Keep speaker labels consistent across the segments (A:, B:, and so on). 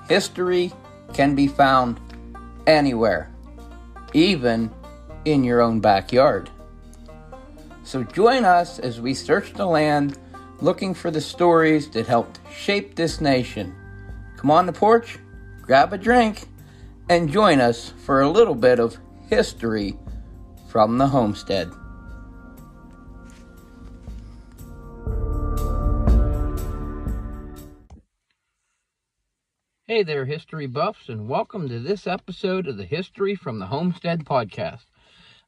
A: History can be found anywhere, even in your own backyard. So join us as we search the land looking for the stories that helped shape this nation. Come on the porch, grab a drink, and join us for a little bit of history from the homestead. Hey there, history buffs, and welcome to this episode of the History from the Homestead podcast.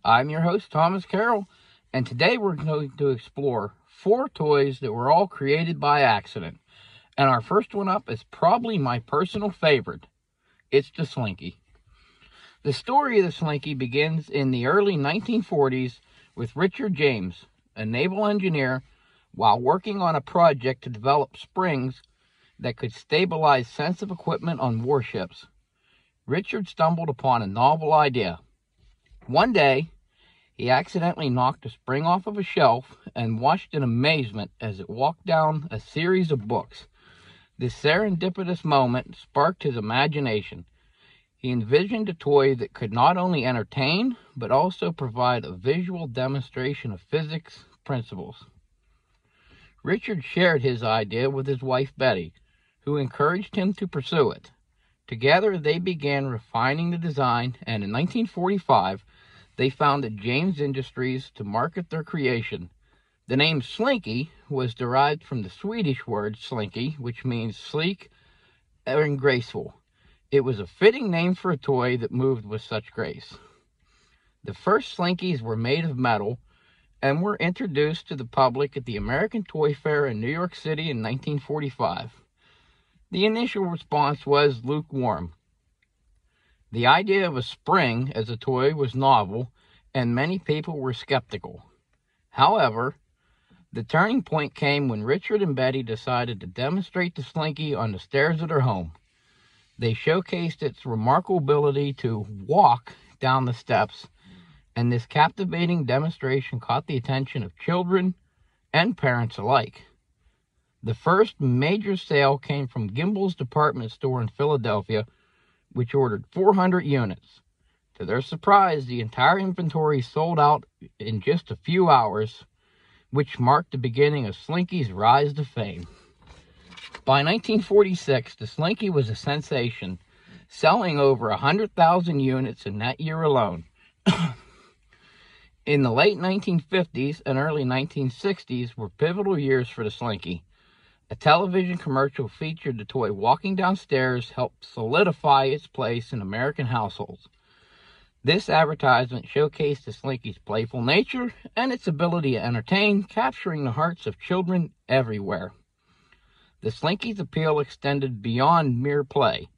A: I'm your host, Thomas Carroll, and today we're going to explore 4 toys that were all created by accident. And our first one up is probably my personal favorite. It's the Slinky. The story of the Slinky begins in the early 1940s with Richard James, a naval engineer, while working on a project to develop springs that could stabilize sensitive equipment on warships. Richard stumbled upon a novel idea. One day, he accidentally knocked a spring off of a shelf and watched in amazement as it walked down a series of books. This serendipitous moment sparked his imagination. He envisioned a toy that could not only entertain, but also provide a visual demonstration of physics principles. Richard shared his idea with his wife Betty, who encouraged him to pursue it. Together, they began refining the design, and in 1945, they founded James Industries to market their creation. The name Slinky was derived from the Swedish word slinky, which means sleek and graceful. It was a fitting name for a toy that moved with such grace. The first Slinkies were made of metal and were introduced to the public at the American Toy Fair in New York City in 1945. The initial response was lukewarm. The idea of a spring as a toy was novel, and many people were skeptical. However, the turning point came when Richard and Betty decided to demonstrate the Slinky on the stairs of their home. They showcased its remarkable ability to walk down the steps, and this captivating demonstration caught the attention of children and parents alike. The first major sale came from Gimbel's department store in Philadelphia, which ordered 400 units. To their surprise, the entire inventory sold out in just a few hours, which marked the beginning of Slinky's rise to fame. By 1946, the Slinky was a sensation, selling over 100,000 units in that year alone. In the late 1950s and early 1960s were pivotal years for the Slinky. A television commercial featured the toy walking downstairs helped solidify its place in American households. This advertisement showcased the Slinky's playful nature and its ability to entertain, capturing the hearts of children everywhere. The Slinky's appeal extended beyond mere play.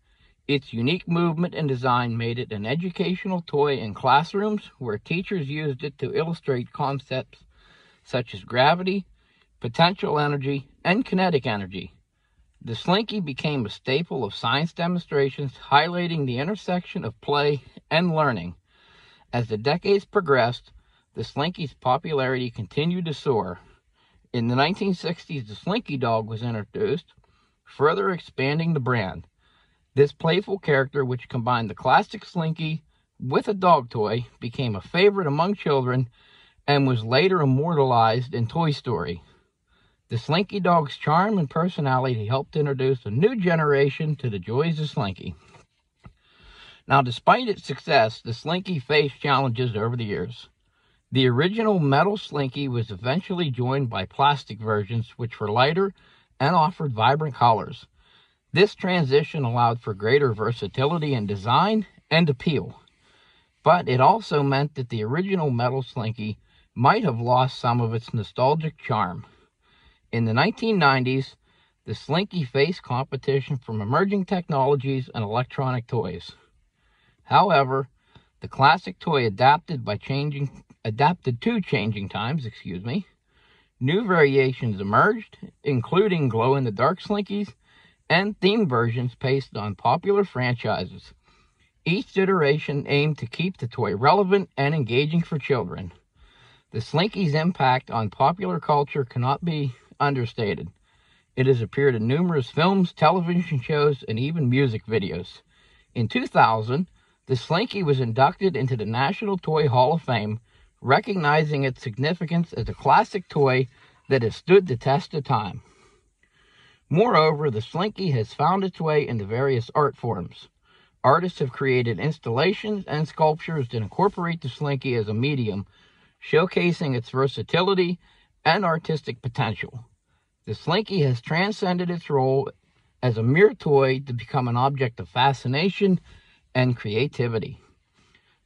A: Its unique movement and design made it an educational toy in classrooms where teachers used it to illustrate concepts such as gravity, potential energy, and kinetic energy. The Slinky became a staple of science demonstrations, highlighting the intersection of play and learning. As the decades progressed, the Slinky's popularity continued to soar. In the 1960s, the Slinky dog was introduced, further expanding the brand. This playful character, which combined the classic Slinky with a dog toy, became a favorite among children and was later immortalized in Toy Story. The Slinky dog's charm and personality helped introduce a new generation to the joys of Slinky. Now, despite its success, the Slinky faced challenges over the years. The original metal Slinky was eventually joined by plastic versions, which were lighter and offered vibrant colors. This transition allowed for greater versatility in design and appeal. But it also meant that the original metal Slinky might have lost some of its nostalgic charm. In the 1990s, the Slinky faced competition from emerging technologies and electronic toys. However, the classic toy adapted to changing times. New variations emerged, including glow-in-the-dark Slinkies and theme versions based on popular franchises. Each iteration aimed to keep the toy relevant and engaging for children. The Slinky's impact on popular culture cannot be understated. It has appeared in numerous films, television shows, and even music videos. In 2000, the Slinky was inducted into the National Toy Hall of Fame, recognizing its significance as a classic toy that has stood the test of time. Moreover, the Slinky has found its way into various art forms. Artists have created installations and sculptures that incorporate the Slinky as a medium, showcasing its versatility and artistic potential. The Slinky has transcended its role as a mere toy to become an object of fascination and creativity.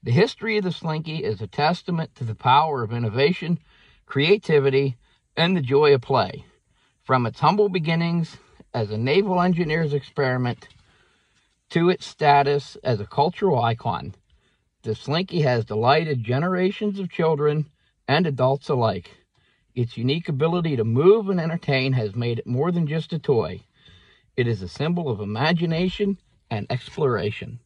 A: The history of the Slinky is a testament to the power of innovation, creativity, and the joy of play. From its humble beginnings as a naval engineer's experiment to its status as a cultural icon, the Slinky has delighted generations of children and adults alike. Its unique ability to move and entertain has made it more than just a toy. It is a symbol of imagination and exploration.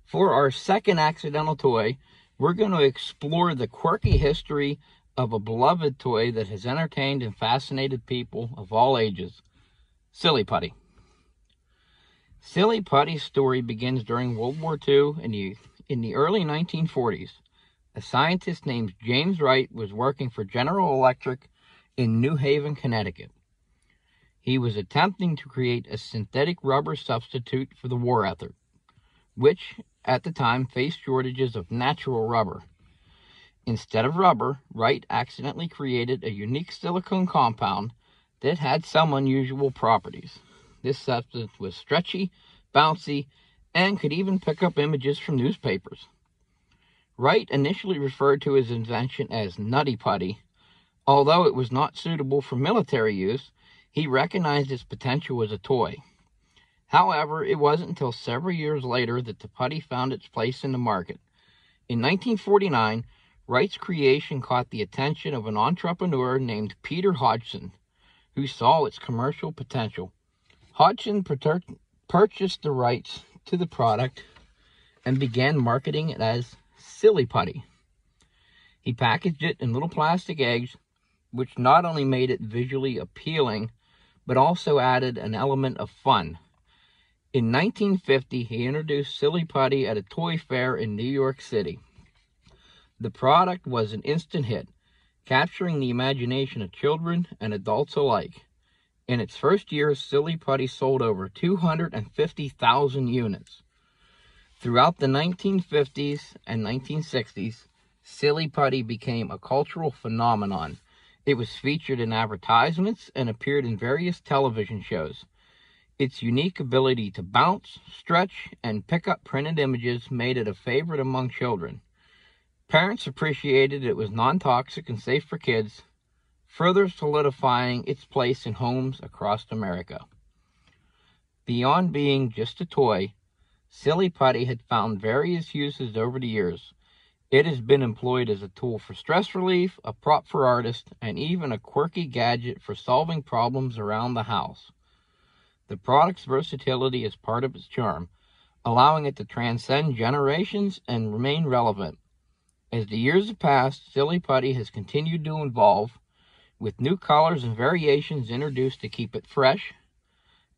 A: For our second accidental toy, we're going to explore the quirky history of a beloved toy that has entertained and fascinated people of all ages, Silly Putty. Silly Putty's story begins during World War II in the early 1940s. A scientist named James Wright was working for General Electric in New Haven, Connecticut. He was attempting to create a synthetic rubber substitute for the war effort, which at the time faced shortages of natural rubber. Instead of rubber, Wright accidentally created a unique silicone compound that had some unusual properties. This substance was stretchy, bouncy, and could even pick up images from newspapers. Wright initially referred to his invention as Nutty Putty. Although it was not suitable for military use, he recognized its potential as a toy. However, it wasn't until several years later that the putty found its place in the market. In 1949, Wright's creation caught the attention of an entrepreneur named Peter Hodgson, who saw its commercial potential. Hodgson purchased the rights to the product and began marketing it as Silly Putty. He packaged it in little plastic eggs, which not only made it visually appealing, but also added an element of fun. In 1950, he introduced Silly Putty at a toy fair in New York City. The product was an instant hit, capturing the imagination of children and adults alike. In its first year, Silly Putty sold over 250,000 units. Throughout the 1950s and 1960s, Silly Putty became a cultural phenomenon. It was featured in advertisements and appeared in various television shows. Its unique ability to bounce, stretch, and pick up printed images made it a favorite among children. Parents appreciated it was non-toxic and safe for kids, further solidifying its place in homes across America. Beyond being just a toy, Silly Putty had found various uses over the years. It has been employed as a tool for stress relief, a prop for artists, and even a quirky gadget for solving problems around the house. The product's versatility is part of its charm, allowing it to transcend generations and remain relevant. As the years have passed, Silly Putty has continued to evolve, with new colors and variations introduced to keep it fresh,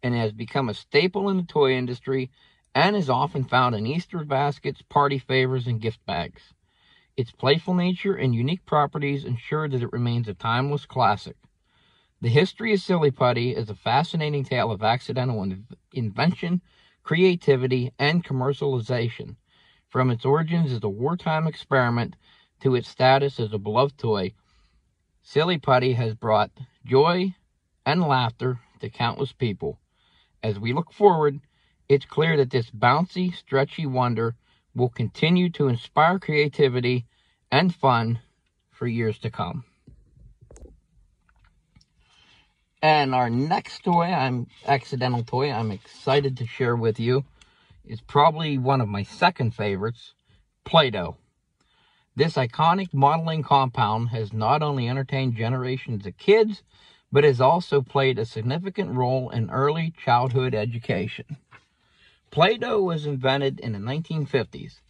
A: and has become a staple in the toy industry and is often found in Easter baskets, party favors, and gift bags. Its playful nature and unique properties ensure that it remains a timeless classic. The history of Silly Putty is a fascinating tale of accidental invention, creativity, and commercialization. From its origins as a wartime experiment to its status as a beloved toy, Silly Putty has brought joy and laughter to countless people. As we look forward, it's clear that this bouncy, stretchy wonder will continue to inspire creativity and fun for years to come. And our next accidental toy I'm excited to share with you is probably one of my second favorites, Play-Doh. This iconic modeling compound has not only entertained generations of kids, but has also played a significant role in early childhood education. Play-Doh was invented in the 1950s,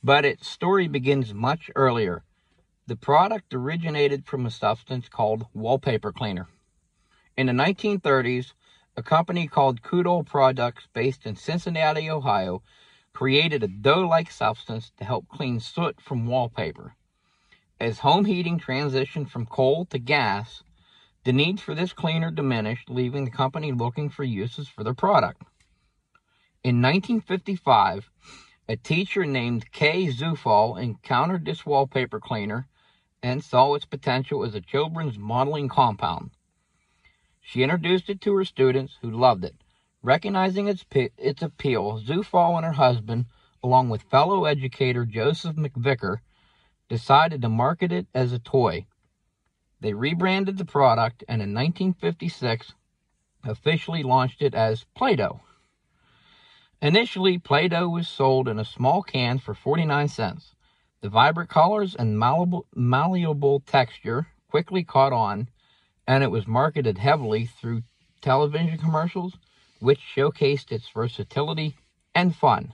A: but its story begins much earlier. The product originated from a substance called wallpaper cleaner. In the 1930s, a company called Play-Doh Products based in Cincinnati, Ohio, created a dough-like substance to help clean soot from wallpaper. As home heating transitioned from coal to gas, the need for this cleaner diminished, leaving the company looking for uses for their product. In 1955, a teacher named Kay Zufall encountered this wallpaper cleaner and saw its potential as a children's modeling compound. She introduced it to her students, who loved it. Recognizing its appeal, Zufall and her husband, along with fellow educator Joseph McVicker, decided to market it as a toy. They rebranded the product and in 1956 officially launched it as Play-Doh. Initially, Play-Doh was sold in a small can for 49 cents. The vibrant colors and malleable texture quickly caught on, and it was marketed heavily through television commercials, which showcased its versatility and fun.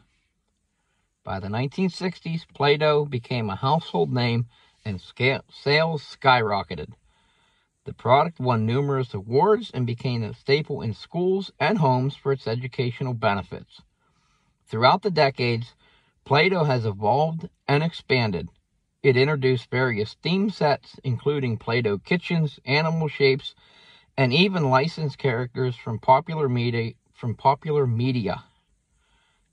A: By the 1960s, Play-Doh became a household name and sales skyrocketed. The product won numerous awards and became a staple in schools and homes for its educational benefits. Throughout the decades, Play-Doh has evolved and expanded. It introduced various theme sets, including Play-Doh kitchens, animal shapes, and even licensed characters from popular media.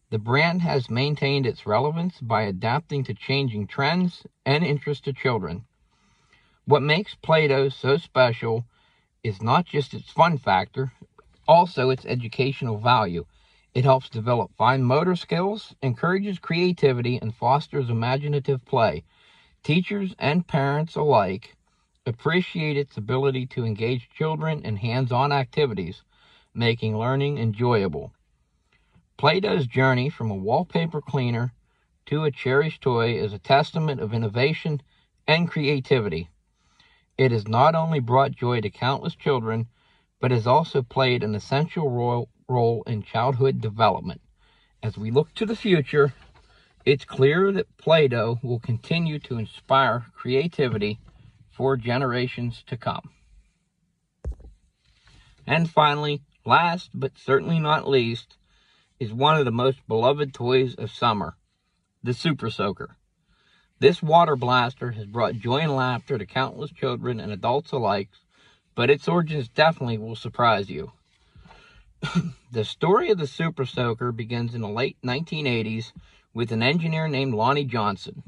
A: The brand has maintained its relevance by adapting to changing trends and interests of children. What makes Play-Doh so special is not just its fun factor, also its educational value. It helps develop fine motor skills, encourages creativity, and fosters imaginative play. Teachers and parents alike appreciate its ability to engage children in hands-on activities, making learning enjoyable. Play-Doh's journey from a wallpaper cleaner to a cherished toy is a testament of innovation and creativity. It has not only brought joy to countless children, but has also played an essential role in childhood development. As we look to the future, it's clear that Play-Doh will continue to inspire creativity for generations to come. And finally, last but certainly not least, is one of the most beloved toys of summer, the Super Soaker. This water blaster has brought joy and laughter to countless children and adults alike, but its origins definitely will surprise you. The story of the Super Soaker begins in the late 1980s with an engineer named Lonnie Johnson.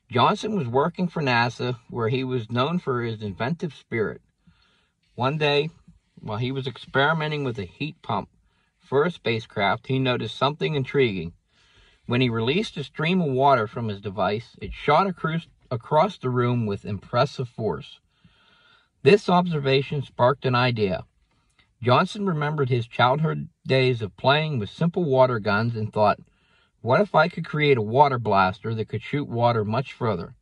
A: Johnson was working for NASA, where he was known for his inventive spirit. One day, while he was experimenting with a heat pump for a spacecraft, he noticed something intriguing. When he released a stream of water from his device, it shot across the room with impressive force. This observation sparked an idea. Johnson remembered his childhood days of playing with simple water guns and thought, what if I could create a water blaster that could shoot water much further?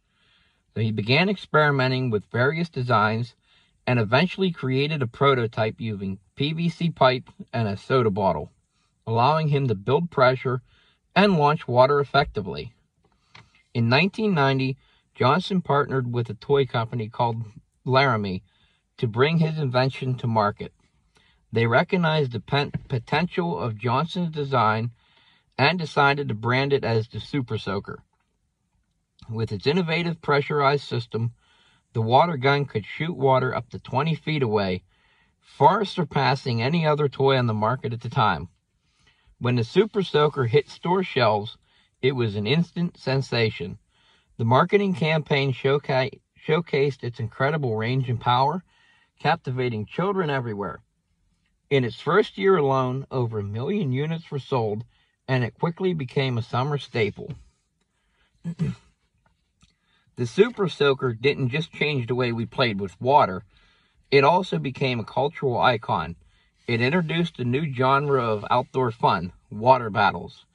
A: So he began experimenting with various designs and eventually created a prototype using PVC pipe and a soda bottle, allowing him to build pressure and launch water effectively. In 1990, Johnson partnered with a toy company called Laramie to bring his invention to market. They recognized the potential of Johnson's design and decided to brand it as the Super Soaker. With its innovative pressurized system, the water gun could shoot water up to 20 feet away, far surpassing any other toy on the market at the time. When the Super Soaker hit store shelves, it was an instant sensation. The marketing campaign showcased its incredible range and power, captivating children everywhere. In its first year alone, over 1 million units were sold, and it quickly became a summer staple. The Super Soaker didn't just change the way we played with water, it also became a cultural icon. It introduced a new genre of outdoor fun, water battles,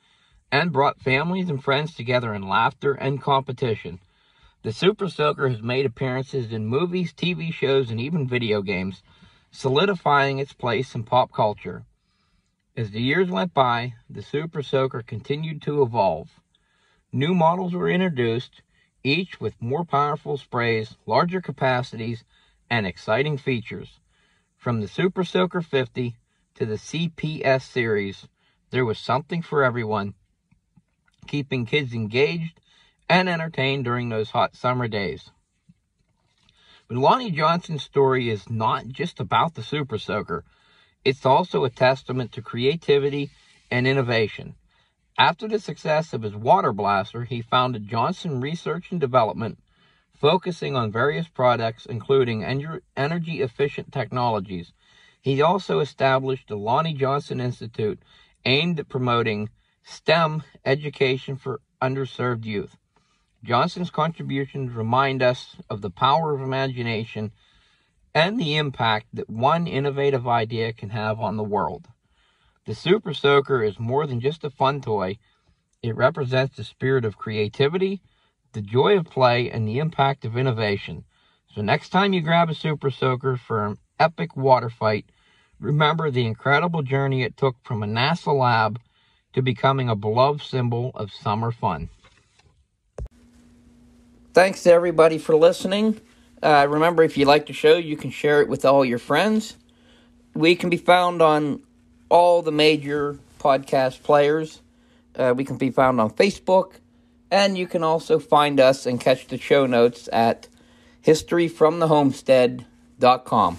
A: and brought families and friends together in laughter and competition. The Super Soaker has made appearances in movies, TV shows, and even video games, solidifying its place in pop culture. As the years went by, the Super Soaker continued to evolve. New models were introduced, each with more powerful sprays, larger capacities, and exciting features. From the Super Soaker 50 to the CPS series, there was something for everyone, keeping kids engaged and entertained during those hot summer days. But Lonnie Johnson's story is not just about the Super Soaker. It's also a testament to creativity and innovation. After the success of his water blaster, he founded Johnson Research and Development, focusing on various products, including energy-efficient technologies. He also established the Lonnie Johnson Institute, aimed at promoting STEM education for underserved youth. Johnson's contributions remind us of the power of imagination and the impact that one innovative idea can have on the world. The Super Soaker is more than just a fun toy. It represents the spirit of creativity, the joy of play, and the impact of innovation. So next time you grab a Super Soaker for an epic water fight, remember the incredible journey it took from a NASA lab to becoming a beloved symbol of summer fun. Thanks to everybody for listening. Remember, if you like the show, you can share it with all your friends. We can be found on all the major podcast players. We can be found on Facebook. And you can also find us and catch the show notes at historyfromthehomestead.com.